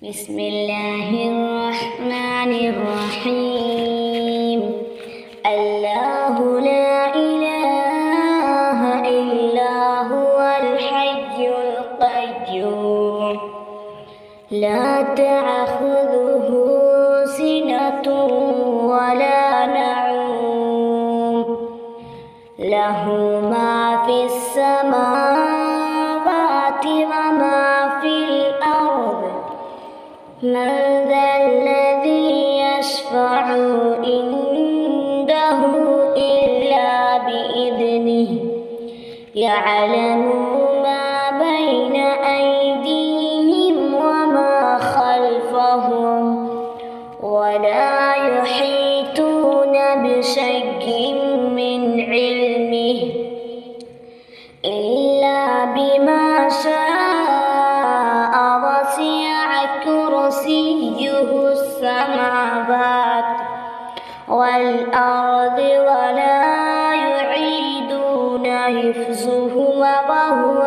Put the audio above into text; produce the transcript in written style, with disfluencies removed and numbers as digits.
بسم الله الرحمن الرحيم. الله لا إله إلا هو الحي القيوم لا تأخذه سنة ولا نوم له ما في السماوات وما في الأرض من ذا الذي يشفع عنده إلا بإذنه يعلم ما بين أيديهم وما خلفهم ولا يحيطون بشيء من علمه إلا بما شاء وسع كرسيه السماوات والأرض ولا يعيدون حفظهما وهو